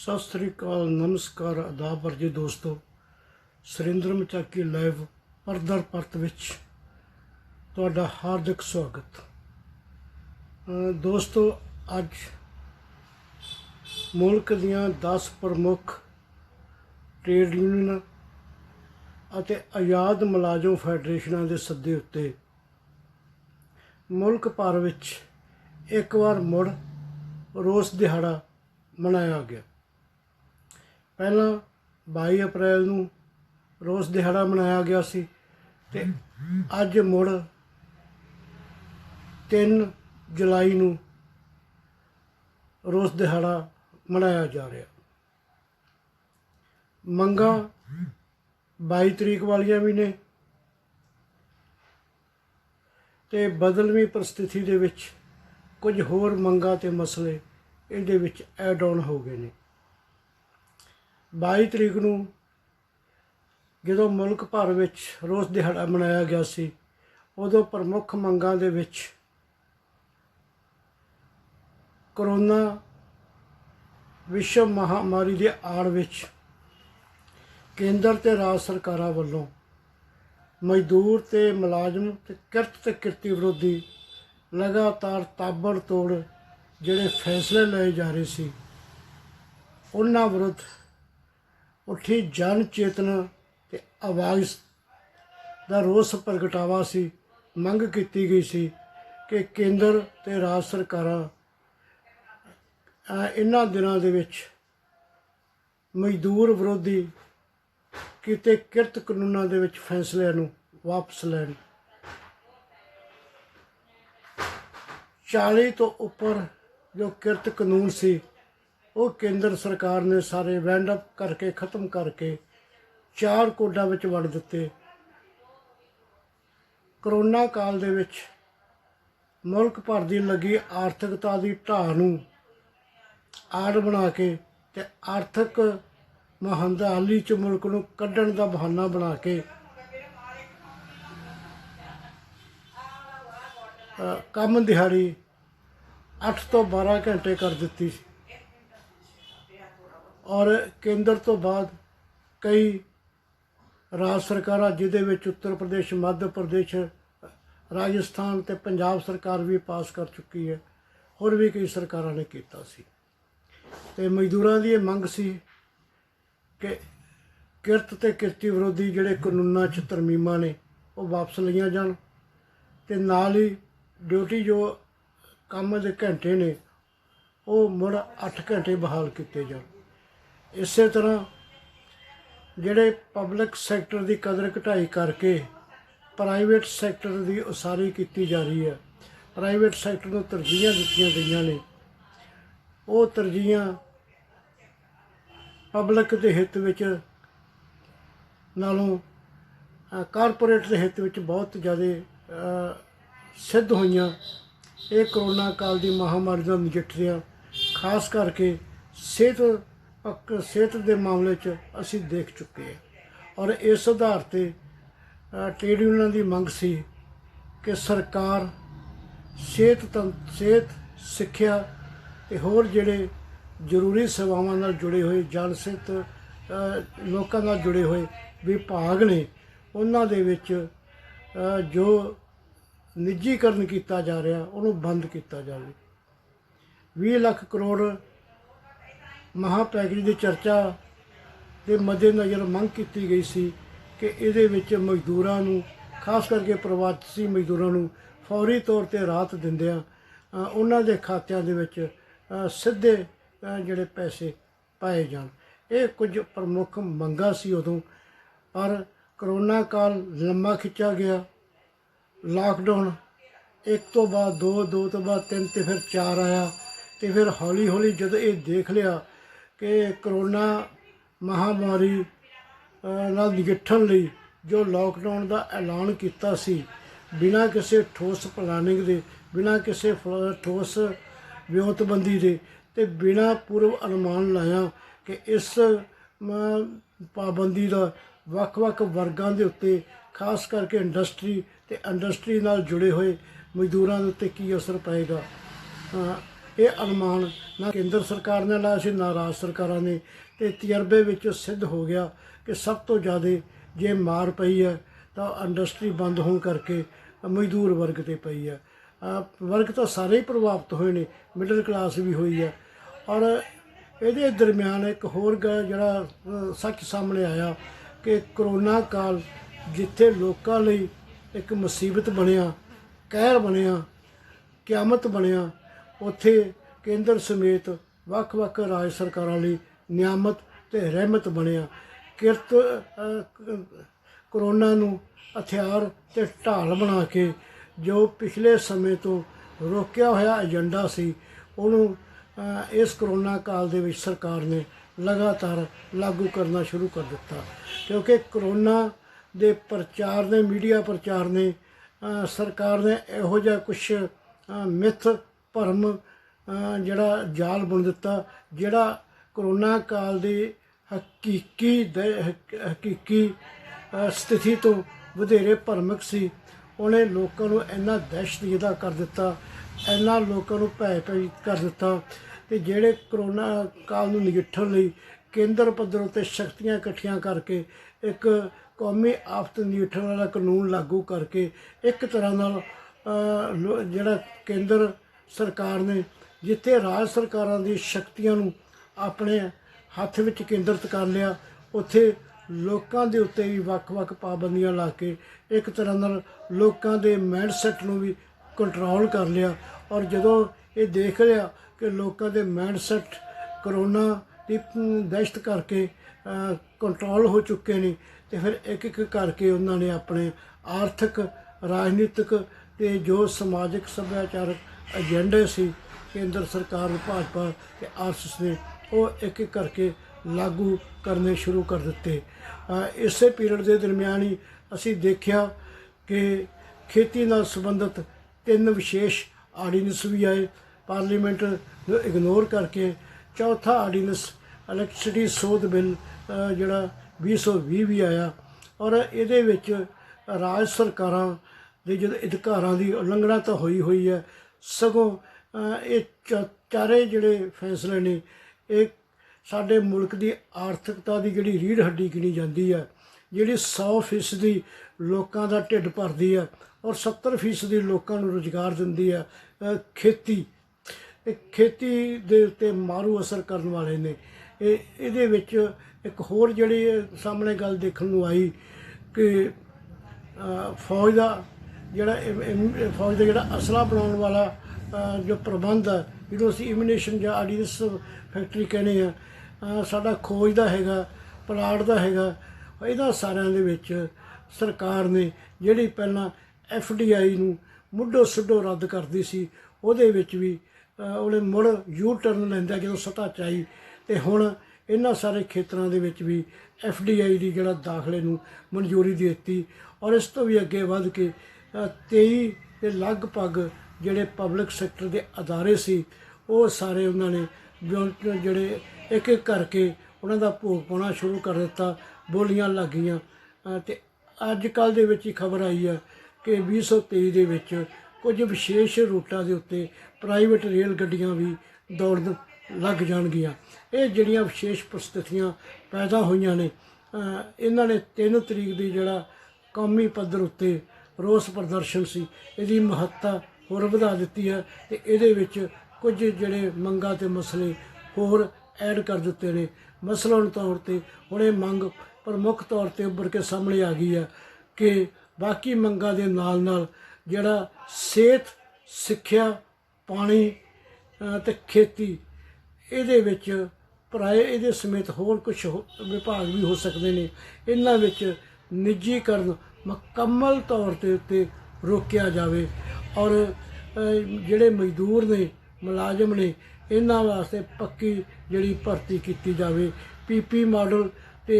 सत श्री अकाल, नमस्कार, आदाब वर्जी दोस्तों। सुरेंद्र मचाकी लाइव परदर परत विच तुहाडा हार्दिक स्वागत। दोस्तों, अज मुल्क दीआं 10 प्रमुख ट्रेड यूनियन ਅਤੇ आज़ाद मुलाजम फैडरेशनां दे सੱਦੇ उत्ते मुल्क भर विच एक बार मुड़ रोस दिहाड़ा मनाया गया। पहला 22 अप्रैल नूं रोस दिहाड़ा मनाया गया सी ते अज मुड़ 3 जुलाई नूं रोस दिहाड़ा मनाया जा रहा। मंगां 22 तरीक वालियां भी ने ते बदलवीं परिस्थिति दे विच कुछ होर मंगां ते मसले इहदे विच ऐड ऑन हो गए ने। 22 तरीक नूं जदों मुल्क भर विच रोस दिहाड़ा मनाया गया सी, उदों प्रमुख मंगां दे विच करोना विश्व महामारी के आड़ विच केंद्र ते राज सरकारां वल्लों मजदूर ते मुलाजम ते किरत ते किरती विरोधी लगातार ताबड़तोड़ जिहड़े फैसले लए जा रहे सी, उन्हां विरुद्ध उठी जन चेतना ते आवाज़ का रोस प्रगटावा सी। मंग की गई सी कि केंद्र ते राज सरकारां इन्हां दिनां दे विच मजदूर विरोधी किते किरत कानूनां दे विच फैसलिਆਂ नूं वापस लैण। 40 तो उपर जो किरत कानून सी वो केंद्र सरकार ने सारे वैंड अप करके ख़त्म करके 4 कोडां विच वंड दिते। करोना काल दे विच मुल्क भर दी लगी आर्थिकता की ढाह नूं आड़ बना के ते आर्थिक महांदहाली च मुल्क नूं कड्ढण दा बहाना बना के कम दिहाड़ी 8 तो 12 घंटे कर दिती और केंद्र तो बाद कई राज सरकारां जिहदे विच उत्तर प्रदेश, मध्य प्रदेश, राजस्थान ते पंजाब सरकार भी पास कर चुकी है। होर भी कई सरकारां ने कीता सी ते मजदूरां दी मंग सी कि किरत ते किरती विरोधी जिहड़े कानूनां च तरमीमां ने वो वापस लईआं जाण ते नाल ही ड्यूटी जो काम दे घंटे ने वो मुड़ 8 घंटे बहाल किए जाण। इस तरह जिहड़े पब्लिक सैक्टर की कदर घटाई करके प्राइवेट सैक्टर की उसारी की जा रही है, प्राइवेट सैक्टर को तरजीहां दित्तियां गईयां ने, वो तरजीहां पब्लिक के हित विच नालों कारपोरेट के हित विच बहुत ज़्यादा सिद्ध होईयां। ये करोना काल की महामारी नाल नजिठदिआं खास करके सेहत के मामले च असी देख चुके हैं और इस आधार ते ट्रेड यूनियन की मंग सी कि सरकार सेहत सिक्ख्या ते होर जिहड़े जरूरी सेवावां नाल जुड़े हुए जन सेहत लोकां नाल जुड़े हुए विभाग ने उन्हां दे विच जो निजीकरण किया जा रहा उन्होंने बंद किया जाए। 20 लाख करोड़ महा पैकेज की चर्चा के मद्देनज़र मंग की गई सी कि इहदे विच मजदूरां नूं खास करके प्रवासी मजदूरां नूं फौरी तौर पर राहत दिंदिआं उन्हां दे खात्यां दे विच सीधे जिहड़े पैसे पाए जाण। ये कुछ प्रमुख मंगां सी उदों, पर करोना काल लंबा खिंचा गया। लॉकडाउन 1 तो बाद 2, 2 तो बाद 3 तो फिर 4 आया तो फिर हौली हौली जदों ये देख लिया कि करोना महामारी नाल नजिठण लई जो लॉकडाउन का ऐलान किया सी बिना किसी ठोस प्लानिंग दे, बिना किसी ठोस विਉਂਤਬੰਦੀ दे ते बिना पूर्व अनुमान लाया कि इस पाबंदी का ਵੱਖ-ਵੱਖ वर्गां दे उत्ते खास करके इंडस्ट्री नाल जुड़े हुए मजदूरां दे उत्ते की असर पएगा। ਇਹ ਅਨੁਮਾਨ ਨਾ ਕੇਂਦਰ ਸਰਕਾਰ ਨੇ ਲਾਇਆ ਸੀ ਨਾ ਰਾਜ ਸਰਕਾਰਾਂ ਨੇ, ਤੇ ਤਜਰਬੇ ਵਿੱਚ ਸਿੱਧ ਹੋ ਗਿਆ ਕਿ ਸਭ ਤੋਂ ਜ਼ਿਆਦਾ ਜੇ ਮਾਰ ਪਈ ਹੈ ਤਾਂ ਇੰਡਸਟਰੀ ਬੰਦ ਹੋਣ ਕਰਕੇ ਮਜ਼ਦੂਰ ਵਰਗ 'ਤੇ ਪਈ ਹੈ। ਵਰਗ ਤਾਂ ਸਾਰੇ ਹੀ ਪ੍ਰਭਾਵਿਤ ਹੋਏ ਨੇ, ਮਿਡਲ ਕਲਾਸ ਵੀ ਹੋਈ ਹੈ। ਔਰ ਇਹਦੇ ਦਰਮਿਆਨ ਇੱਕ ਹੋਰ ਜਿਹੜਾ ਸੱਚ ਸਾਹਮਣੇ ਆਇਆ ਕਿ ਕਰੋਨਾ ਕਾਲ ਜਿੱਥੇ ਲੋਕਾਂ ਲਈ ਇੱਕ ਮੁਸੀਬਤ ਬਣਿਆ, ਕਹਿਰ ਬਣਿਆ, ਕਿਆਮਤ ਬਣਿਆ, ਉੱਥੇ ਕੇਂਦਰ ਸਮੇਤ ਵੱਖ-ਵੱਖ ਰਾਜ ਸਰਕਾਰਾਂ ਲਈ ਨਿਆਮਤ ਤੇ ਰਹਿਮਤ ਬਣਿਆ। ਕਰੋਨਾ ਨੂੰ ਹਥਿਆਰ ਤੇ ਢਾਲ ਬਣਾ ਕੇ ਜੋ ਪਿਛਲੇ ਸਮੇਂ ਤੋਂ ਰੋਕਿਆ ਹੋਇਆ ਏਜੰਡਾ ਸੀ ਉਹਨੂੰ ਇਸ ਕਰੋਨਾ ਕਾਲ ਦੇ ਵਿੱਚ ਸਰਕਾਰ ਨੇ ਲਗਾਤਾਰ ਲਾਗੂ ਕਰਨਾ ਸ਼ੁਰੂ ਕਰ ਦਿੱਤਾ, ਕਿਉਂਕਿ ਕਰੋਨਾ ਦੇ ਪ੍ਰਚਾਰ ਨੇ, ਮੀਡੀਆ ਪ੍ਰਚਾਰ ਨੇ, ਸਰਕਾਰ ਨੇ ਇਹੋ ਜਿਹਾ ਕੁਛ ਮਿੱਥ ਭਰਮ ਜਿਹੜਾ ਜਾਲ ਬੁਣ ਦਿੱਤਾ, ਜਿਹੜਾ ਕਰੋਨਾ ਕਾਲ ਦੀ ਹਕੀਕੀ ਸਥਿਤੀ ਤੋਂ ਵਧੇਰੇ ਭਰਮਕ ਸੀ। ਉਹਨੇ ਲੋਕਾਂ ਨੂੰ ਇੰਨਾ ਦਹਿਸ਼ਤਜ਼ਦਾ ਕਰ ਦਿੱਤਾ, ਇੰਨਾ ਲੋਕਾਂ ਨੂੰ ਭੈ ਕਰ ਦਿੱਤਾ ਕਿ ਜਿਹੜੇ ਕਰੋਨਾ ਕਾਲ ਨੂੰ ਨਜਿੱਠਣ ਲਈ ਕੇਂਦਰ ਪੱਧਰ ਉੱਤੇ ਸ਼ਕਤੀਆਂ ਇਕੱਠੀਆਂ ਕਰਕੇ ਇੱਕ ਕੌਮੀ ਆਫਤ ਨਜਿੱਠਣ ਵਾਲਾ ਕਾਨੂੰਨ ਲਾਗੂ ਕਰਕੇ ਇੱਕ ਤਰ੍ਹਾਂ ਨਾਲ ਜਿਹੜਾ ਕੇਂਦਰ ਸਰਕਾਰ ਨੇ ਜਿੱਥੇ ਰਾਜ ਸਰਕਾਰਾਂ ਦੀ ਸ਼ਕਤੀਆਂ ਨੂੰ ਆਪਣੇ ਹੱਥ ਵਿੱਚ ਕੇਂਦਰਿਤ ਕਰ ਲਿਆ, ਉੱਥੇ ਲੋਕਾਂ ਦੇ ਉੱਤੇ ਵੀ ਵੱਖ-ਵੱਖ ਪਾਬੰਦੀਆਂ ਲਾ ਕੇ ਇੱਕ ਤਰ੍ਹਾਂ ਨਾਲ ਲੋਕਾਂ ਦੇ ਮਾਈਂਡਸੈਟ ਨੂੰ ਵੀ ਕੰਟਰੋਲ ਕਰ ਲਿਆ। ਔਰ ਜਦੋਂ ਇਹ ਦੇਖ ਲਿਆ ਕਿ ਲੋਕਾਂ ਦੇ ਮਾਈਂਡਸੈਟ ਕਰੋਨਾ ਦੀ ਦਹਿਸ਼ਤ ਕਰਕੇ ਕੰਟਰੋਲ ਹੋ ਚੁੱਕੇ ਨੇ, ਤੇ ਫਿਰ ਇੱਕ ਇੱਕ ਕਰਕੇ ਉਹਨਾਂ ਨੇ ਆਪਣੇ ਆਰਥਿਕ, ਰਾਜਨੀਤਿਕ ਤੇ ਜੋ ਸਮਾਜਿਕ ਸੱਭਿਆਚਾਰਕ ਏਜੰਡੇ ਸੀ ਕੇਂਦਰ ਸਰਕਾਰ, ਭਾਜਪਾ ਤੇ ਆਰਐਸਐਸ ਨੇ, ਉਹ ਇੱਕ ਇੱਕ ਕਰਕੇ ਲਾਗੂ ਕਰਨੇ ਸ਼ੁਰੂ ਕਰ ਦਿੱਤੇ। ਇਸੇ ਪੀਰੀਅਡ ਦੇ ਦਰਮਿਆਨ ਹੀ ਅਸੀਂ ਦੇਖਿਆ ਕਿ ਖੇਤੀ ਨਾਲ ਸੰਬੰਧਿਤ 3 ਵਿਸ਼ੇਸ਼ ਆਰਡੀਨੈਂਸ ਵੀ ਆਏ ਪਾਰਲੀਮੈਂਟ ਨੂੰ ਇਗਨੋਰ ਕਰਕੇ। ਚੌਥਾ ਆਰਡੀਨੈਂਸ ਇਲੈਕਟ੍ਰਿਸਿਟੀ ਸੋਧ ਬਿੱਲ ਜਿਹੜਾ 2020 ਵੀ ਆਇਆ, ਔਰ ਇਹਦੇ ਵਿੱਚ ਰਾਜ ਸਰਕਾਰਾਂ ਦੇ ਜਦੋਂ ਅਧਿਕਾਰਾਂ ਦੀ ਉਲੰਘਣਾ ਤਾਂ ਹੋਈ ਹੈ, ਸਗੋਂ ਇਹ ਚਾਰੇ ਜਿਹੜੇ ਫੈਸਲੇ ਨੇ ਇਹ ਸਾਡੇ ਮੁਲਕ ਦੀ ਆਰਥਿਕਤਾ ਦੀ ਜਿਹੜੀ ਰੀੜ੍ਹ ਹੱਡੀ ਗਿਣੀ ਜਾਂਦੀ ਹੈ, ਜਿਹੜੀ 100% ਲੋਕਾਂ ਦਾ ਢਿੱਡ ਭਰਦੀ ਹੈ ਔਰ 70% ਲੋਕਾਂ ਨੂੰ ਰੁਜ਼ਗਾਰ ਦਿੰਦੀ ਹੈ। ਖੇਤੀ ਦੇ ਉੱਤੇ ਮਾਰੂ ਅਸਰ ਕਰਨ ਵਾਲੇ ਨੇ। ਇਹਦੇ ਵਿੱਚ ਇੱਕ ਹੋਰ ਜਿਹੜੀ ਸਾਹਮਣੇ ਗੱਲ ਦੇਖਣ ਨੂੰ ਆਈ ਕਿ ਫੌਜ ਦਾ ਜਿਹੜਾ ਅਸਲਾ ਬਣਾਉਣ ਵਾਲਾ ਜੋ ਪ੍ਰਬੰਧ ਹੈ, ਜਿਹਨੂੰ ਅਸੀਂ ਇਮੀਨੇਸ਼ਨ ਜਾਂ ਆਰਡੀਨੈਂਸ ਫੈਕਟਰੀ ਕਹਿੰਦੇ ਆ, ਸਾਡਾ ਖੋਜ ਦਾ ਹੈਗਾ, ਪਲਾਟ ਦਾ ਹੈਗਾ, ਇਹਨਾਂ ਸਾਰਿਆਂ ਦੇ ਵਿੱਚ ਸਰਕਾਰ ਨੇ ਜਿਹੜੀ ਪਹਿਲਾਂ FDI ਨੂੰ ਮੁੱਢੋਂ ਸਿੱਧੋ ਰੱਦ ਕਰਦੀ ਸੀ, ਉਹਦੇ ਵਿੱਚ ਵੀ ਉਹਨੇ ਮੁੜ ਯੂ ਟਰਨ ਲੈਂਦਾ ਜਦੋਂ ਸੱਤਾ 'ਚ ਆਈ, ਅਤੇ ਹੁਣ ਇਹਨਾਂ ਸਾਰੇ ਖੇਤਰਾਂ ਦੇ ਵਿੱਚ ਵੀ FDI ਦੀ ਜਿਹੜਾ ਦਾਖਲੇ ਨੂੰ ਮਨਜ਼ੂਰੀ ਦੇ ਦਿੱਤੀ। ਔਰ ਇਸ ਤੋਂ ਵੀ ਅੱਗੇ ਵੱਧ ਕੇ 23 ਦੇ ਲਗਭਗ ਜਿਹੜੇ ਪਬਲਿਕ ਸੈਕਟਰ ਦੇ ਅਦਾਰੇ ਸੀ, ਉਹ ਸਾਰੇ ਉਹਨਾਂ ਨੇ ਜਿਹੜੇ ਇੱਕ ਇੱਕ ਕਰਕੇ ਉਹਨਾਂ ਦਾ ਭੋਗ ਪਾਉਣਾ ਸ਼ੁਰੂ ਕਰ ਦਿੱਤਾ, ਬੋਲੀਆਂ ਲੱਗ ਗਈਆਂ। ਅਤੇ ਅੱਜ ਕੱਲ੍ਹ ਦੇ ਵਿੱਚ ਹੀ ਖਬਰ ਆਈ ਹੈ ਕਿ 2023 ਦੇ ਵਿੱਚ ਕੁਝ ਵਿਸ਼ੇਸ਼ ਰੂਟਾਂ ਦੇ ਉੱਤੇ ਪ੍ਰਾਈਵੇਟ ਰੇਲ ਗੱਡੀਆਂ ਵੀ ਦੌੜਨ ਲੱਗ ਜਾਣਗੀਆਂ। ਇਹ ਜਿਹੜੀਆਂ ਵਿਸ਼ੇਸ਼ ਪ੍ਰਸਥਿਤੀਆਂ ਪੈਦਾ ਹੋਈਆਂ ਨੇ, ਇਹਨਾਂ ਨੇ 3 ਤਰੀਕ ਦੀ ਜਿਹੜਾ ਕੌਮੀ ਪੱਧਰ ਉੱਤੇ ਰੋਸ ਪ੍ਰਦਰਸ਼ਨ ਸੀ, ਇਹਦੀ ਮਹੱਤਤਾ ਹੋਰ ਵਧਾ ਦਿੱਤੀ ਹੈ, ਅਤੇ ਇਹਦੇ ਵਿੱਚ ਕੁਝ ਜਿਹੜੇ ਮੰਗਾਂ ਤੇ ਮਸਲੇ ਹੋਰ ਐਡ ਕਰ ਦਿੱਤੇ ਨੇ। ਮਸਲਨ ਤੌਰ 'ਤੇ ਹੁਣ ਇਹ ਮੰਗ ਪ੍ਰਮੁੱਖ ਤੌਰ 'ਤੇ ਉੱਭਰ ਕੇ ਸਾਹਮਣੇ ਆ ਗਈ ਹੈ ਕਿ ਬਾਕੀ ਮੰਗਾਂ ਦੇ ਨਾਲ ਨਾਲ ਜਿਹੜਾ ਸਿਹਤ, ਸਿੱਖਿਆ, ਪਾਣੀ ਅਤੇ ਖੇਤੀ, ਇਹਦੇ ਵਿੱਚ ਇਹਦੇ ਸਮੇਤ ਹੋਰ ਕੁਝ ਵਿਭਾਗ ਵੀ ਹੋ ਸਕਦੇ ਨੇ, ਇਹਨਾਂ ਵਿੱਚ ਨਿੱਜੀਕਰਨ ਮੁਕੰਮਲ ਤੌਰ 'ਤੇ ਉੱਤੇ ਰੋਕਿਆ ਜਾਵੇ। ਔਰ ਜਿਹੜੇ ਮਜ਼ਦੂਰ ਨੇ, ਮੁਲਾਜ਼ਮ ਨੇ, ਇਹਨਾਂ ਵਾਸਤੇ ਪੱਕੀ ਜਿਹੜੀ ਭਰਤੀ ਕੀਤੀ ਜਾਵੇ। PP ਮਾਡਲ ਅਤੇ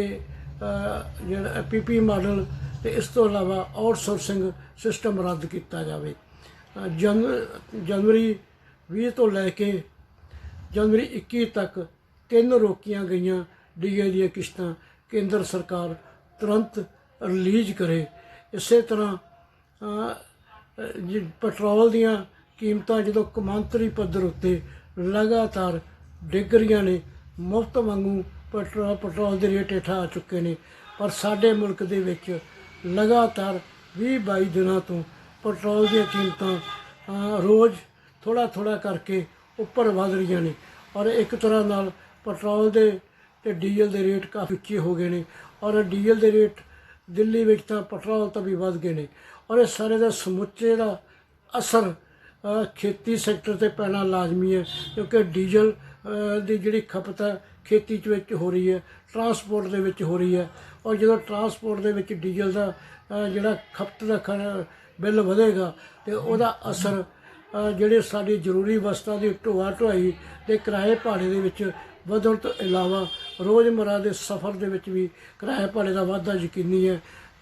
ਜਿਹੜਾ PP ਮਾਡਲ ਅਤੇ ਇਸ ਤੋਂ ਇਲਾਵਾ ਆਊਟਸੋਰਸਿੰਗ ਸਿਸਟਮ ਰੱਦ ਕੀਤਾ ਜਾਵੇ। ਜਨਵਰੀ 20 ਤੋਂ ਲੈ ਕੇ ਜਨਵਰੀ 21 ਤੱਕ 3 ਰੋਕੀਆਂ ਗਈਆਂ DA ਦੀਆਂ ਕਿਸ਼ਤਾਂ ਕੇਂਦਰ ਸਰਕਾਰ ਤੁਰੰਤ ਰਿਲੀਜ਼ ਕਰੇ। ਇਸੇ ਤਰ੍ਹਾਂ ਪੈਟਰੋਲ ਦੀਆਂ ਕੀਮਤਾਂ ਜਦੋਂ ਕੌਮਾਂਤਰੀ ਪੱਧਰ ਉੱਤੇ ਲਗਾਤਾਰ ਡਿੱਗ ਰਹੀਆਂ ਨੇ। ਮੁਫਤ ਵਾਂਗੂ ਪੈਟਰੋਲ ਦੇ ਰੇਟ ਹੇਠਾਂ ਆ ਚੁੱਕੇ ਨੇ। ਪਰ ਸਾਡੇ ਮੁਲਕ ਦੇ ਵਿੱਚ ਲਗਾਤਾਰ 20-22 ਦਿਨਾਂ ਤੋਂ ਪੈਟਰੋਲ ਦੀਆਂ ਕੀਮਤਾਂ ਰੋਜ਼ ਥੋੜ੍ਹਾ ਥੋੜ੍ਹਾ ਕਰਕੇ ਉੱਪਰ ਵਧ ਰਹੀਆਂ ਨੇ। ਔਰ ਇੱਕ ਤਰ੍ਹਾਂ ਨਾਲ ਪੈਟਰੋਲ ਦੇ ਅਤੇ ਡੀਜ਼ਲ ਦੇ ਰੇਟ ਕਾਫੀ ਉੱਚੇ ਹੋ ਗਏ ਨੇ। ਔਰ ਡੀਜ਼ਲ ਦੇ ਰੇਟ ਦਿੱਲੀ ਵਿੱਚ ਤਾਂ ਪੈਟਰੋਲ ਤੋਂ ਵੀ ਵੱਧ ਗਏ ਨੇ। ਔਰ ਇਹ ਸਾਰੇ ਦਾ ਸਮੁੱਚੇ ਦਾ ਅਸਰ ਖੇਤੀ ਸੈਕਟਰ 'ਤੇ ਪੈਣਾ ਲਾਜ਼ਮੀ ਹੈ, ਕਿਉਂਕਿ ਡੀਜ਼ਲ ਦੀ ਜਿਹੜੀ ਖਪਤ ਹੈ ਖੇਤੀ 'ਚ ਵਿੱਚ ਹੋ ਰਹੀ ਹੈ, ਟਰਾਂਸਪੋਰਟ ਦੇ ਵਿੱਚ ਹੋ ਰਹੀ ਹੈ। ਔਰ ਜਦੋਂ ਟਰਾਂਸਪੋਰਟ ਦੇ ਵਿੱਚ ਡੀਜ਼ਲ ਦਾ ਜਿਹੜਾ ਖਪਤ ਦਾ ਬਿੱਲ ਵਧੇਗਾ ਅਤੇ ਉਹਦਾ ਅਸਰ ਜਿਹੜੇ ਸਾਡੀ ਜ਼ਰੂਰੀ ਵਸਤਾਂ ਦੀ ਢੋਆ ਢੁਆਈ ਦੇ ਕਿਰਾਏ ਭਾੜੇ ਦੇ ਵਿੱਚ ਵਧਣ ਤੋਂ ਇਲਾਵਾ ਰੋਜ਼ਮर्रा ਦੇ ਸਫ਼ਰ ਦੇ ਵਿੱਚ ਵੀ ਕਿਰਾਏ ਭਾੜੇ ਦਾ ਵਾਧਾ ਯਕੀਨੀ ਹੈ।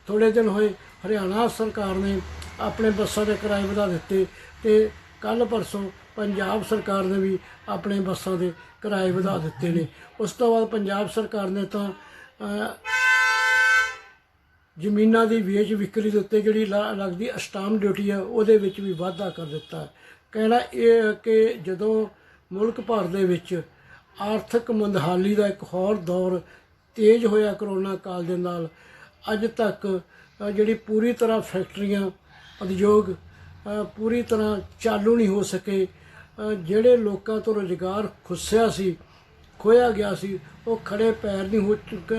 ਥੋੜ੍ਹੇ ਦਿਨ ਹੋਏ ਹਰਿਆਣਾ ਸਰਕਾਰ ਨੇ ਆਪਣੇ ਬੱਸਾਂ ਦੇ ਕਿਰਾਏ ਵਧਾ ਦਿੱਤੇ ਅਤੇ ਕੱਲ੍ਹ ਪਰਸੋਂ ਪੰਜਾਬ ਸਰਕਾਰ ਨੇ ਵੀ ਆਪਣੇ ਬੱਸਾਂ ਦੇ ਕਿਰਾਏ ਵਧਾ ਦਿੱਤੇ ਨੇ। ਉਸ ਤੋਂ ਬਾਅਦ ਪੰਜਾਬ ਸਰਕਾਰ ਨੇ ਤਾਂ ਜ਼ਮੀਨਾਂ ਦੀ ਵੇਚ ਵਿਕਰੀ ਦੇ ਉੱਤੇ ਜਿਹੜੀ ਲੱਗਦੀ ਸਟਾਂਪ ਡਿਊਟੀ ਹੈ ਉਹਦੇ ਵਿੱਚ ਵੀ ਵਾਧਾ ਕਰ ਦਿੱਤਾ। ਕਹਿਣਾ ਇਹ ਹੈ ਕਿ ਜਦੋਂ ਮੁਲਕ ਭਰ ਦੇ ਵਿੱਚ ਆਰਥਿਕ ਮੰਦਹਾਲੀ ਦਾ ਇੱਕ ਹੋਰ ਦੌਰ ਤੇਜ਼ ਹੋਇਆ ਕਰੋਨਾ ਕਾਲ ਦੇ ਨਾਲ, ਅੱਜ ਤੱਕ ਜਿਹੜੀ ਪੂਰੀ ਤਰ੍ਹਾਂ ਫੈਕਟਰੀਆਂ ਉਦਯੋਗ ਪੂਰੀ ਤਰ੍ਹਾਂ ਚਾਲੂ ਨਹੀਂ ਹੋ ਸਕੇ। ਜਿਹੜੇ ਲੋਕਾਂ ਤੋਂ ਰੁਜ਼ਗਾਰ ਖੋਇਆ ਗਿਆ ਸੀ ਉਹ ਖੜੇ ਪੈਰ ਨਹੀਂ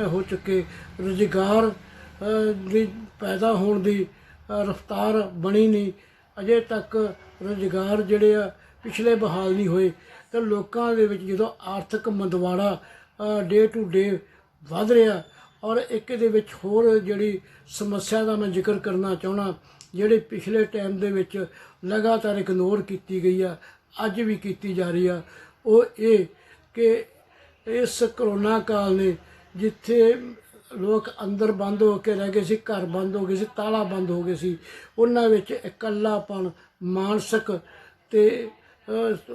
ਹੋ ਚੁੱਕੇ। ਰੁਜ਼ਗਾਰ ਦੀ ਪੈਦਾ ਹੋਣ ਦੀ ਰਫ਼ਤਾਰ ਬਣੀ ਨਹੀਂ। ਅਜੇ ਤੱਕ ਰੁਜ਼ਗਾਰ ਜਿਹੜੇ ਆ ਪਿਛਲੇ ਬਹਾਲ ਨਹੀਂ ਹੋਏ। ਅਤੇ ਲੋਕਾਂ ਦੇ ਵਿੱਚ ਜਦੋਂ ਆਰਥਿਕ ਮੰਦਵਾੜਾ ਡੇ ਟੂ ਡੇ ਵੱਧ ਰਿਹਾ। ਔਰ ਇੱਕ ਇਹਦੇ ਵਿੱਚ ਹੋਰ ਜਿਹੜੀ ਸਮੱਸਿਆ ਦਾ ਮੈਂ ਜ਼ਿਕਰ ਕਰਨਾ ਚਾਹੁੰਦਾ, ਜਿਹੜੇ ਪਿਛਲੇ ਟਾਈਮ ਦੇ ਵਿੱਚ ਲਗਾਤਾਰ ਇਗਨੋਰ ਕੀਤੀ ਗਈ ਆ, ਅੱਜ ਵੀ ਕੀਤੀ ਜਾ ਰਹੀ ਆ, ਉਹ ਇਹ ਕਿ ਇਸ ਕਰੋਨਾ ਕਾਲ ਨੇ ਜਿੱਥੇ ਲੋਕ ਅੰਦਰ ਬੰਦ ਹੋ ਕੇ ਰਹਿ ਗਏ ਸੀ, ਘਰ ਬੰਦ ਹੋ ਗਏ ਸੀ, ਤਾਲਾ ਬੰਦ ਹੋ ਗਏ ਸੀ, ਉਹਨਾਂ ਵਿੱਚ ਇਕੱਲਾਪਣ,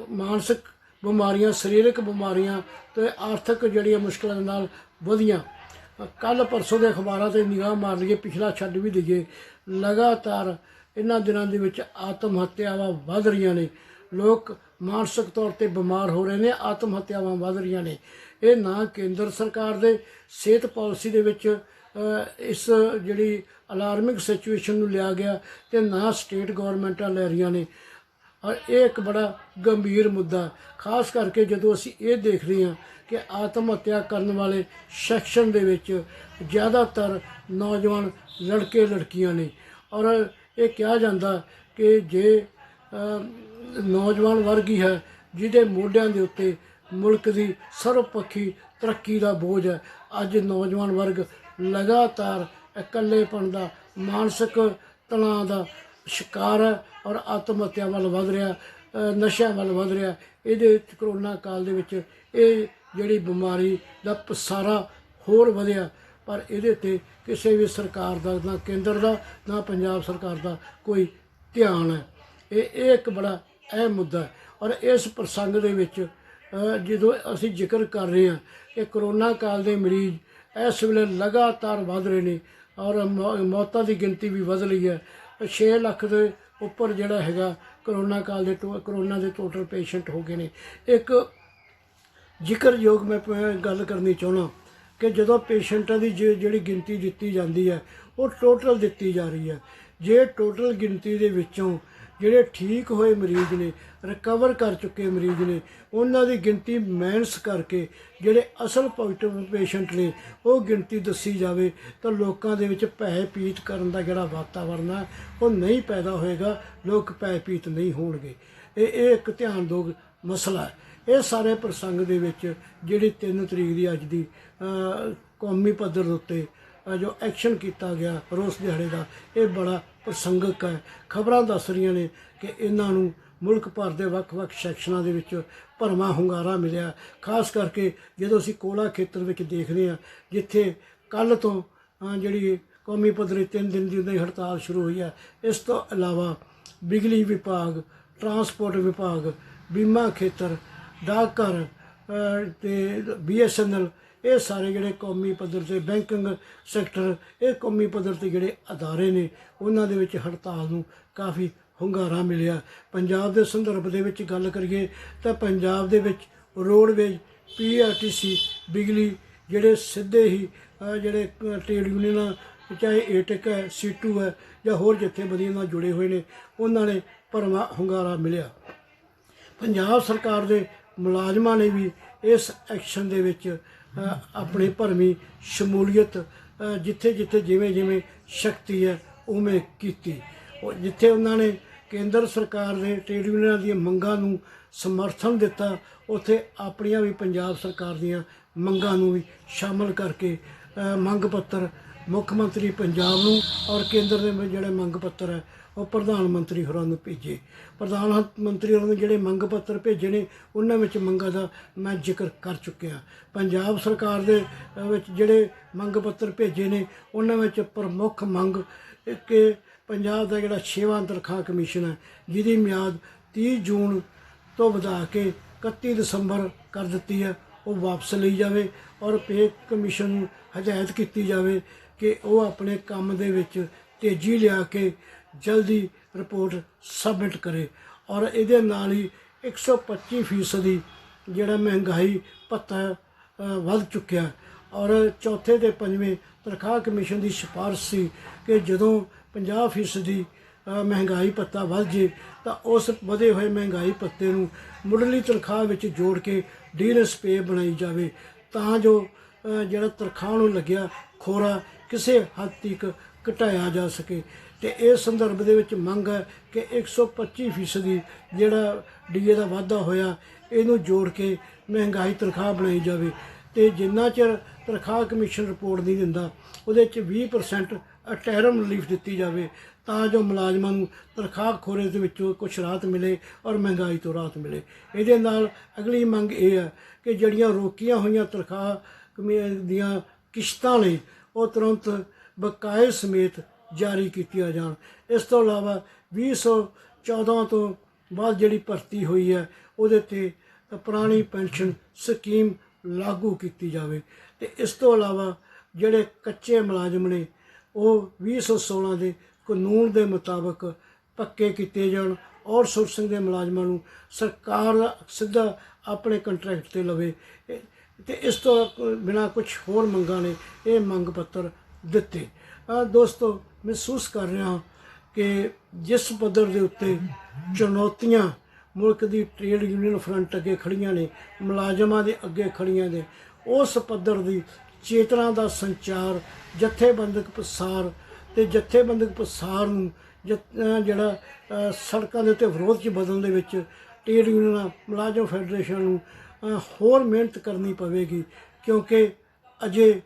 ਮਾਨਸਿਕ ਬਿਮਾਰੀਆਂ, ਸਰੀਰਕ ਬਿਮਾਰੀਆਂ ਅਤੇ ਆਰਥਿਕ ਜਿਹੜੀਆਂ ਮੁਸ਼ਕਲਾਂ ਦੇ ਨਾਲ ਵਧੀਆਂ। ਕੱਲ੍ਹ ਪਰਸੋਂ ਦੇ ਅਖਬਾਰਾਂ 'ਤੇ ਨਿਗਾਹ ਮਾਰ ਲਈਏ, ਪਿਛਲਾ ਛੱਡ ਵੀ ਦਈਏ, ਲਗਾਤਾਰ ਇਹਨਾਂ ਦਿਨਾਂ ਦੇ ਵਿੱਚ ਆਤਮ ਹੱਤਿਆਵਾਂ ਵੱਧ ਰਹੀਆਂ ਨੇ। ਲੋਕ ਮਾਨਸਿਕ ਤੌਰ 'ਤੇ ਬਿਮਾਰ ਹੋ ਰਹੇ ਨੇ, ਆਤਮ ਹੱਤਿਆਵਾਂ ਵੱਧ ਰਹੀਆਂ ਨੇ। ਇਹ ਨਾ ਕੇਂਦਰ ਸਰਕਾਰ ਦੇ ਸਿਹਤ ਪਾਲਿਸੀ ਦੇ ਵਿੱਚ ਇਸ ਜਿਹੜੀ ਅਲਾਰਮਿੰਗ ਸਿਚੁਏਸ਼ਨ ਨੂੰ ਲਿਆ ਗਿਆ ਅਤੇ ਨਾ ਸਟੇਟ ਗੌਰਮੈਂਟਾਂ ਲੈ ਰਹੀਆਂ ਨੇ। ਔਰ ਇਹ ਇੱਕ ਬੜਾ ਗੰਭੀਰ ਮੁੱਦਾ, ਖਾਸ ਕਰਕੇ ਜਦੋਂ ਅਸੀਂ ਇਹ ਦੇਖ ਰਹੇ ਹਾਂ ਕਿ ਆਤਮ ਹੱਤਿਆ ਕਰਨ ਵਾਲੇ ਸੈਕਸ਼ਨ ਦੇ ਵਿੱਚ ਜ਼ਿਆਦਾਤਰ ਨੌਜਵਾਨ ਲੜਕੇ ਲੜਕੀਆਂ ਨੇ। ਔਰ ਇਹ ਕਿਹਾ ਜਾਂਦਾ ਕਿ ਜੇ ਨੌਜਵਾਨ ਵਰਗ ਹੀ ਹੈ ਜਿਹਦੇ ਮੋਢਿਆਂ ਦੇ ਉੱਤੇ ਮੁਲਕ ਦੀ ਸਰਵਪੱਖੀ ਤਰੱਕੀ ਦਾ ਬੋਝ ਹੈ। ਅੱਜ ਨੌਜਵਾਨ ਵਰਗ ਲਗਾਤਾਰ ਇਕੱਲੇਪਣ ਦਾ, ਮਾਨਸਿਕ ਤਣਾਅ ਦਾ ਸ਼ਿਕਾਰ ਹੈ ਔਰ ਆਤਮ ਹੱਤਿਆ ਵੱਲ ਵੱਧ ਰਿਹਾ, ਨਸ਼ਿਆਂ ਵੱਲ ਵੱਧ ਰਿਹਾ। ਇਹਦੇ ਕਰੋਨਾ ਕਾਲ ਦੇ ਵਿੱਚ ਇਹ ਜਿਹੜੀ ਬਿਮਾਰੀ ਦਾ ਪਸਾਰਾ ਹੋਰ ਵਧਿਆ, ਪਰ ਇਹਦੇ 'ਤੇ ਕਿਸੇ ਵੀ ਸਰਕਾਰ ਦਾ, ਨਾ ਕੇਂਦਰ ਦਾ ਨਾ ਪੰਜਾਬ ਸਰਕਾਰ ਦਾ ਕੋਈ ਧਿਆਨ ਹੈ। ਇਹ ਇੱਕ ਬੜਾ ਅਹਿਮ ਮੁੱਦਾ ਹੈ। ਔਰ ਇਸ ਪ੍ਰਸੰਗ ਦੇ ਵਿੱਚ ਜਦੋਂ ਅਸੀਂ ਜ਼ਿਕਰ ਕਰ ਰਹੇ ਹਾਂ ਕਿ ਕਰੋਨਾ ਕਾਲ ਦੇ ਮਰੀਜ਼ ਇਸ ਵੇਲੇ ਲਗਾਤਾਰ ਵੱਧ ਰਹੇ ਨੇ ਔਰ ਮੌਤਾਂ ਦੀ ਗਿਣਤੀ ਵੀ ਵੱਧ ਰਹੀ ਹੈ। 6 ਲੱਖ ਦੇ ਉੱਪਰ ਜਿਹੜਾ ਹੈਗਾ ਕਰੋਨਾ ਕਾਲ ਦੇ ਕਰੋਨਾ ਦੇ ਟੋਟਲ ਪੇਸ਼ੈਂਟ ਹੋ ਗਏ ਨੇ। ਇੱਕ ਜ਼ਿਕਰਯੋਗ ਮੈਂ ਗੱਲ ਕਰਨੀ ਚਾਹੁੰਦਾ ਕਿ ਜਦੋਂ ਪੇਸ਼ੈਂਟਾਂ ਦੀ ਜਿਹੜੀ ਗਿਣਤੀ ਦਿੱਤੀ ਜਾਂਦੀ ਹੈ ਉਹ ਟੋਟਲ ਦਿੱਤੀ ਜਾ ਰਹੀ ਹੈ। ਜੇ ਟੋਟਲ ਗਿਣਤੀ ਦੇ ਵਿੱਚੋਂ ਜਿਹੜੇ ਠੀਕ ਹੋਏ ਮਰੀਜ਼ ਨੇ, ਰਿਕਵਰ ਕਰ ਚੁੱਕੇ ਮਰੀਜ਼ ਨੇ, ਉਹਨਾਂ ਦੀ ਗਿਣਤੀ ਮਾਈਨਸ ਕਰਕੇ ਜਿਹੜੇ ਅਸਲ ਪੋਜ਼ੀਟਿਵ ਪੇਸ਼ੈਂਟ ਨੇ ਉਹ ਗਿਣਤੀ ਦੱਸੀ ਜਾਵੇ ਤਾਂ ਲੋਕਾਂ ਦੇ ਵਿੱਚ ਭੈ ਭੀਤ ਕਰਨ ਦਾ ਜਿਹੜਾ ਵਾਤਾਵਰਨ ਹੈ ਉਹ ਨਹੀਂ ਪੈਦਾ ਹੋਏਗਾ। ਲੋਕ ਭੈ ਭੀਤ ਨਹੀਂ ਹੋਣਗੇ। ਇਹ ਇੱਕ ਧਿਆਨਯੋਗ ਮਸਲਾ ਹੈ। ਇਹ ਸਾਰੇ ਪ੍ਰਸੰਗ ਦੇ ਵਿੱਚ ਜਿਹੜੀ 3 ਤਰੀਕ ਦੀ ਅੱਜ ਦੀ ਕੌਮੀ ਪੱਧਰ ਦੇ ਉੱਤੇ ਜੋ ਐਕਸ਼ਨ ਕੀਤਾ ਗਿਆ ਰੋਸ ਦਿਹਾੜੇ ਦਾ, ਇਹ ਬੜਾ ਪ੍ਰਸੰਗਕ ਹੈ। ਖਬਰਾਂ ਦੱਸ ਰਹੀਆਂ ਨੇ ਕਿ ਇਹਨਾਂ ਨੂੰ ਮੁਲਕ ਭਰ ਦੇ ਵੱਖ-ਵੱਖ ਸੈਕਸ਼ਨਾਂ ਦੇ ਵਿੱਚ ਭਰਵਾਂ ਹੁੰਗਾਰਾ ਮਿਲਿਆ। ਖਾਸ ਕਰਕੇ ਜਦੋਂ ਅਸੀਂ ਕੋਲਾ ਖੇਤਰ ਵਿੱਚ ਦੇਖਦੇ ਹਾਂ, ਜਿੱਥੇ ਕੱਲ੍ਹ ਤੋਂ ਜਿਹੜੀ ਕੌਮੀ ਪੱਧਰੀ 3 ਦਿਨ ਦੀ ਹੜਤਾਲ ਸ਼ੁਰੂ ਹੋਈ ਹੈ। ਇਸ ਤੋਂ ਇਲਾਵਾ ਬਿਜਲੀ ਵਿਭਾਗ, ਟਰਾਂਸਪੋਰਟ ਵਿਭਾਗ, ਬੀਮਾ ਖੇਤਰ, ਡਾਕਘਰ ਅਤੇ BSNL, ਇਹ ਸਾਰੇ ਜਿਹੜੇ ਕੌਮੀ ਪੱਧਰ 'ਤੇ ਬੈਂਕਿੰਗ ਸੈਕਟਰ, ਇਹ ਕੌਮੀ ਪੱਧਰ 'ਤੇ ਜਿਹੜੇ ਅਦਾਰੇ ਨੇ ਉਹਨਾਂ ਦੇ ਵਿੱਚ ਹੜਤਾਲ ਨੂੰ ਕਾਫੀ ਹੁੰਗਾਰਾ ਮਿਲਿਆ। ਪੰਜਾਬ ਦੇ ਸੰਦਰਭ ਦੇ ਵਿੱਚ ਗੱਲ ਕਰੀਏ ਤਾਂ ਪੰਜਾਬ ਦੇ ਵਿੱਚ ਰੋਡਵੇਜ਼, PRTC, ਬਿਜਲੀ, ਜਿਹੜੇ ਸਿੱਧੇ ਹੀ ਜਿਹੜੇ ਟ੍ਰੇਡ ਯੂਨੀਅਨਾਂ, ਚਾਹੇ ਏਟਕ ਹੈ, ਸੀਟੂ ਹੈ ਜਾਂ ਹੋਰ ਜਥੇਬੰਦੀਆਂ ਨਾਲ ਜੁੜੇ ਹੋਏ ਨੇ, ਉਹਨਾਂ ਨੇ ਭਰਵਾਂ ਹੁੰਗਾਰਾ ਮਿਲਿਆ। ਪੰਜਾਬ ਸਰਕਾਰ ਦੇ ਮੁਲਾਜ਼ਮਾਂ ਨੇ ਵੀ ਇਸ ਐਕਸ਼ਨ ਦੇ ਵਿੱਚ ਆਪਣੀ ਭਰਵੀਂ ਸ਼ਮੂਲੀਅਤ ਜਿੱਥੇ ਜਿੱਥੇ ਜਿਵੇਂ ਜਿਵੇਂ ਸ਼ਕਤੀ ਹੈ ਉਵੇਂ ਕੀਤੀ। ਜਿੱਥੇ ਉਹਨਾਂ ਨੇ ਕੇਂਦਰ ਸਰਕਾਰ ਦੇ ਟ੍ਰੇਡ ਯੂਨੀਅਨਾਂ ਦੀਆਂ ਮੰਗਾਂ ਨੂੰ ਸਮਰਥਨ ਦਿੱਤਾ, ਉੱਥੇ ਆਪਣੀਆਂ ਵੀ ਪੰਜਾਬ ਸਰਕਾਰ ਦੀਆਂ ਮੰਗਾਂ ਨੂੰ ਵੀ ਸ਼ਾਮਲ ਕਰਕੇ ਮੰਗ ਪੱਤਰ ਮੁੱਖ ਮੰਤਰੀ ਪੰਜਾਬ ਨੂੰ ਔਰ ਕੇਂਦਰ ਦੇ ਜਿਹੜੇ ਮੰਗ ਪੱਤਰ ਹੈ ਉਹ ਪ੍ਰਧਾਨ ਮੰਤਰੀ ਹੋਰਾਂ ਨੂੰ ਭੇਜੇ। ਪ੍ਰਧਾਨ ਮੰਤਰੀ ਹੋਰਾਂ ਨੇ ਜਿਹੜੇ ਮੰਗ ਪੱਤਰ ਭੇਜੇ ਨੇ ਉਹਨਾਂ ਵਿੱਚ ਮੰਗਾਂ ਦਾ ਮੈਂ ਜ਼ਿਕਰ ਕਰ ਚੁੱਕਿਆ। ਪੰਜਾਬ ਸਰਕਾਰ ਦੇ ਵਿੱਚ ਜਿਹੜੇ ਮੰਗ ਪੱਤਰ ਭੇਜੇ ਨੇ ਉਹਨਾਂ ਵਿੱਚ ਪ੍ਰਮੁੱਖ ਮੰਗ ਕਿ ਪੰਜਾਬ ਦਾ ਜਿਹੜਾ 6ਵਾਂ ਤਨਖਾਹ ਕਮਿਸ਼ਨ ਹੈ, ਜਿਹਦੀ ਮਿਆਦ 30 ਜੂਨ ਤੋਂ ਵਧਾ ਕੇ 31 ਦਸੰਬਰ ਕਰ ਦਿੱਤੀ ਹੈ, ਉਹ ਵਾਪਸ ਲਈ ਜਾਵੇ ਔਰ ਪੇ ਕਮਿਸ਼ਨ ਨੂੰ ਹਦਾਇਤ ਕੀਤੀ ਜਾਵੇ ਕਿ ਉਹ ਆਪਣੇ ਕੰਮ ਦੇ ਵਿੱਚ ਤੇਜ਼ੀ ਲਿਆ ਕੇ ਜਲਦੀ ਰਿਪੋਰਟ ਸਬਮਿਟ ਕਰੇ। ਔਰ ਇਹਦੇ ਨਾਲ ਹੀ 125% ਜਿਹੜਾ ਮਹਿੰਗਾਈ ਭੱਤਾ ਵੱਧ ਚੁੱਕਿਆ। ਔਰ ਚੌਥੇ ਤੇ ਪੰਜਵੇਂ ਤਨਖਾਹ ਕਮਿਸ਼ਨ ਦੀ ਸਿਫਾਰਿਸ਼ ਸੀ ਕਿ ਜਦੋਂ 50% ਮਹਿੰਗਾਈ ਭੱਤਾ ਵੱਧ ਜੇ ਤਾਂ ਉਸ ਵਧੇ ਹੋਏ ਮਹਿੰਗਾਈ ਭੱਤੇ ਨੂੰ ਮੁੱਢਲੀ ਤਨਖਾਹ ਵਿੱਚ ਜੋੜ ਕੇ ਡੀਲਰਸ ਪੇ ਬਣਾਈ ਜਾਵੇ, ਤਾਂ ਜੋ ਜਿਹੜਾ ਤਨਖਾਹ ਨੂੰ ਲੱਗਿਆ ਖੋਰਾ ਕਿਸੇ ਹੱਦ ਤੱਕ ਘਟਾਇਆ ਜਾ ਸਕੇ। ਅਤੇ ਇਸ ਸੰਦਰਭ ਦੇ ਵਿੱਚ ਮੰਗ ਹੈ ਕਿ 125% ਜਿਹੜਾ DA ਦਾ ਵਾਧਾ ਹੋਇਆ ਇਹਨੂੰ ਜੋੜ ਕੇ ਮਹਿੰਗਾਈ ਤਨਖਾਹ ਬਣਾਈ ਜਾਵੇ। ਅਤੇ ਜਿੰਨਾ ਚਿਰ ਤਨਖਾਹ ਕਮਿਸ਼ਨ ਰਿਪੋਰਟ ਨਹੀਂ ਦਿੰਦਾ ਉਹਦੇ 'ਚ 20% ਟੈਰਮ ਰਿਲੀਫ ਦਿੱਤੀ ਜਾਵੇ, ਤਾਂ ਜੋ ਮੁਲਾਜ਼ਮਾਂ ਨੂੰ ਤਨਖਾਹ ਖੋਰੇ ਦੇ ਵਿੱਚੋਂ ਕੁਛ ਰਾਹਤ ਮਿਲੇ ਔਰ ਮਹਿੰਗਾਈ ਤੋਂ ਰਾਹਤ ਮਿਲੇ। ਇਹਦੇ ਨਾਲ ਅਗਲੀ ਮੰਗ ਇਹ ਹੈ ਕਿ ਜਿਹੜੀਆਂ ਰੋਕੀਆਂ ਹੋਈਆਂ ਤਨਖਾਹ ਦੀਆਂ ਕਿਸ਼ਤਾਂ ਨੇ ਉਹ ਤੁਰੰਤ ਬਕਾਏ ਸਮੇਤ ਜਾਰੀ ਕੀਤੀਆਂ ਜਾਣ। ਇਸ ਤੋਂ ਇਲਾਵਾ 2014 ਤੋਂ ਬਾਅਦ ਜਿਹੜੀ ਭਰਤੀ ਹੋਈ ਹੈ ਉਹਦੇ 'ਤੇ ਪੁਰਾਣੀ ਪੈਨਸ਼ਨ ਸਕੀਮ ਲਾਗੂ ਕੀਤੀ ਜਾਵੇ। ਅਤੇ ਇਸ ਤੋਂ ਇਲਾਵਾ ਜਿਹੜੇ ਕੱਚੇ ਮੁਲਾਜ਼ਮ ਨੇ ਉਹ 2016 ਦੇ ਕਾਨੂੰਨ ਦੇ ਮੁਤਾਬਕ ਪੱਕੇ ਕੀਤੇ ਜਾਣ। ਆਊਟਸੋਰਸਿੰਗ ਦੇ ਮੁਲਾਜ਼ਮਾਂ ਨੂੰ ਸਰਕਾਰ ਦਾ ਸਿੱਧਾ ਆਪਣੇ ਕੰਟਰੈਕਟ 'ਤੇ ਲਵੇ। ਅਤੇ ਇਸ ਤੋਂ ਬਿਨਾਂ ਕੁਛ ਹੋਰ ਮੰਗਾਂ ਨੇ ਇਹ ਮੰਗ ਪੱਤਰ ਦਿੱਤੇ। ਦੋਸਤੋ, ਮਹਿਸੂਸ ਕਰ ਰਿਹਾ ਕਿ ਜਿਸ ਪੱਧਰ ਦੇ ਉੱਤੇ ਚੁਣੌਤੀਆਂ ਮੁਲਕ ਦੀ ਟ੍ਰੇਡ ਯੂਨੀਅਨ ਫਰੰਟ ਅੱਗੇ ਖੜੀਆਂ ਨੇ, ਮੁਲਾਜ਼ਮਾਂ ਦੇ ਅੱਗੇ ਖੜੀਆਂ ਨੇ, ਉਸ ਪੱਧਰ ਦੀ ਚੇਤਨਾ ਦਾ ਸੰਚਾਰ, ਜਥੇਬੰਦਕ ਪ੍ਰਸਾਰ ਅਤੇ ਜਥੇਬੰਦਕ ਪ੍ਰਸਾਰ ਨੂੰ ਜਿਹੜਾ ਸੜਕਾਂ ਦੇ ਉੱਤੇ ਵਿਰੋਧ 'ਚ ਬਦਲਣ ਦੇ ਵਿੱਚ ਟ੍ਰੇਡ ਯੂਨੀਅਨਾਂ, ਮੁਲਾਜ਼ਮ ਫੈਡਰੇਸ਼ਨ ਨੂੰ ਹੋਰ ਮਿਹਨਤ ਕਰਨੀ ਪਵੇਗੀ, ਕਿਉਂਕਿ ਅਜੇ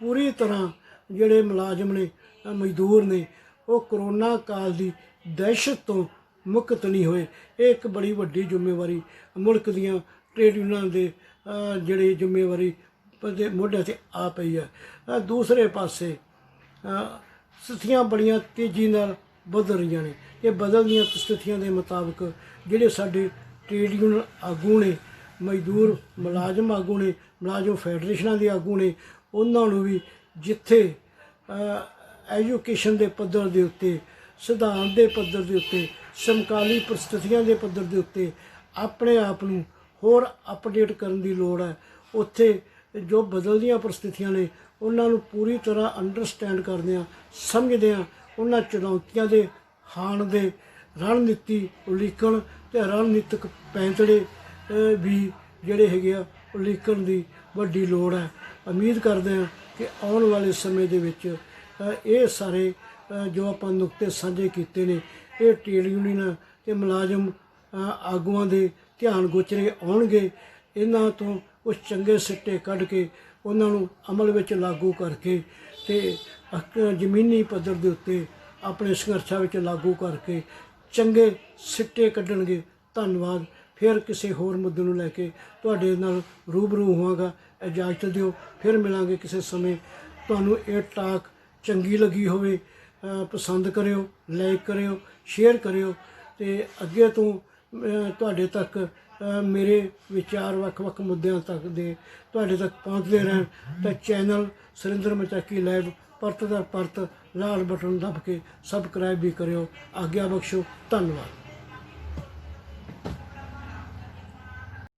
ਪੂਰੀ ਤਰ੍ਹਾਂ ਜਿਹੜੇ ਮੁਲਾਜ਼ਮ ਨੇ, ਮਜ਼ਦੂਰ ਨੇ, ਉਹ ਕਰੋਨਾ ਕਾਲ ਦੀ ਦਹਿਸ਼ਤ ਤੋਂ ਮੁਕਤ ਨਹੀਂ ਹੋਏ। ਇਹ ਇੱਕ ਬੜੀ ਵੱਡੀ ਜ਼ਿੰਮੇਵਾਰੀ ਮੁਲਕ ਦੀਆਂ ਟ੍ਰੇਡ ਯੂਨੀਅਨਾਂ ਦੇ ਜਿਹੜੇ ਜ਼ਿੰਮੇਵਾਰੀ ਦੇ ਮੋਢਿਆਂ 'ਤੇ ਆ ਪਈ ਹੈ। ਦੂਸਰੇ ਪਾਸੇ ਸਥਿਤੀਆਂ ਬੜੀਆਂ ਤੇਜ਼ੀ ਨਾਲ ਬਦਲ ਰਹੀਆਂ ਨੇ। ਇਹ ਬਦਲਦੀਆਂ ਸਥਿਤੀਆਂ ਦੇ ਮੁਤਾਬਕ ਜਿਹੜੇ ਸਾਡੇ ਟ੍ਰੇਡ ਯੂਨੀਅਨ ਆਗੂ ਨੇ, ਮਜ਼ਦੂਰ ਮੁਲਾਜ਼ਮ ਆਗੂ ਨੇ, ਮੁਲਾਜ਼ਮ ਫੈਡਰੇਸ਼ਨਾਂ ਦੇ ਆਗੂ ਨੇ, ਉਹਨਾਂ ਨੂੰ ਵੀ ਜਿੱਥੇ ਐਜੂਕੇਸ਼ਨ ਦੇ ਪੱਧਰ ਦੇ ਉੱਤੇ, ਸਿਧਾਂਤ ਦੇ ਪੱਧਰ ਦੇ ਉੱਤੇ, ਸਮਕਾਲੀ ਪਰਿਸਥਿਤੀਆਂ ਦੇ ਪੱਧਰ ਦੇ ਉੱਤੇ ਆਪਣੇ ਆਪ ਨੂੰ ਹੋਰ ਅਪਡੇਟ ਕਰਨ ਦੀ ਲੋੜ ਹੈ। ਉੱਥੇ ਜੋ ਬਦਲਦੀਆਂ ਪਰਿਸਥਿਤੀਆਂ ਨੇ ਉਹਨਾਂ ਨੂੰ ਪੂਰੀ ਤਰ੍ਹਾਂ ਅੰਡਰਸਟੈਂਡ ਕਰਦਿਆਂ, ਸਮਝਦਿਆਂ, ਉਹਨਾਂ ਚੁਣੌਤੀਆਂ ਦੇ ਹਾਣ ਦੇ ਰਣਨੀਤੀ ਉਲੀਕਣ ਅਤੇ ਰਣਨੀਤਕ ਪੈਂਤੜੇ ਵੀ ਜਿਹੜੇ ਹੈਗੇ ਆ ਉਲੀਕਣ ਦੀ ਵੱਡੀ ਲੋੜ ਹੈ। ਉਮੀਦ ਕਰਦੇ ਹਾਂ ਕਿ ਆਉਣ ਵਾਲੇ ਸਮੇਂ ਦੇ ਵਿੱਚ ਇਹ ਸਾਰੇ ਜੋ ਆਪਾਂ ਨੁਕਤੇ ਸਾਂਝੇ ਕੀਤੇ ਨੇ ਇਹ ਟ੍ਰੇਡ ਯੂਨੀਅਨਾਂ ਅਤੇ ਮੁਲਾਜ਼ਮ ਆਗੂਆਂ ਦੇ ਧਿਆਨ ਗੋਚਰੇ ਆਉਣਗੇ। ਇਹਨਾਂ ਤੋਂ ਕੁਝ ਚੰਗੇ ਸਿੱਟੇ ਕੱਢ ਕੇ ਉਹਨਾਂ ਨੂੰ ਅਮਲ ਵਿੱਚ ਲਾਗੂ ਕਰਕੇ ਅਤੇ ਜ਼ਮੀਨੀ ਪੱਧਰ ਦੇ ਉੱਤੇ ਆਪਣੇ ਸੰਘਰਸ਼ਾਂ ਵਿੱਚ ਲਾਗੂ ਕਰਕੇ ਚੰਗੇ ਸਿੱਟੇ ਕੱਢਣਗੇ। ਧੰਨਵਾਦ। ਫਿਰ ਕਿਸੇ ਹੋਰ ਮੁੱਦੇ ਨੂੰ ਲੈ ਕੇ ਤੁਹਾਡੇ ਨਾਲ ਰੂਬਰੂ ਹੋਵਾਂਗਾ। ਇਜਾਜ਼ਤ ਦਿਓ, ਫਿਰ ਮਿਲਾਂਗੇ ਕਿਸੇ ਸਮੇਂ। ਤੁਹਾਨੂੰ ਇਹ ਟਾਕ ਚੰਗੀ ਲੱਗੀ ਹੋਵੇ ਪਸੰਦ ਕਰਿਓ, ਲਾਈਕ ਕਰਿਓ, ਸ਼ੇਅਰ ਕਰਿਓ ਅਤੇ ਅੱਗੇ ਤੋਂ ਤੁਹਾਡੇ ਤੱਕ ਮੇਰੇ ਵਿਚਾਰ ਵੱਖ-ਵੱਖ ਮੁੱਦਿਆਂ ਤੱਕ ਦੇ ਤੁਹਾਡੇ ਤੱਕ ਪਹੁੰਚਦੇ ਰਹਿਣ ਤਾਂ ਚੈਨਲ ਸੁਰਿੰਦਰ ਮਚਾਕੀ ਲਾਈਵ परत दर परत लाल बटन दब के सबसक्राइब भी करियो। आग्या बख्शो। धन्यवाद।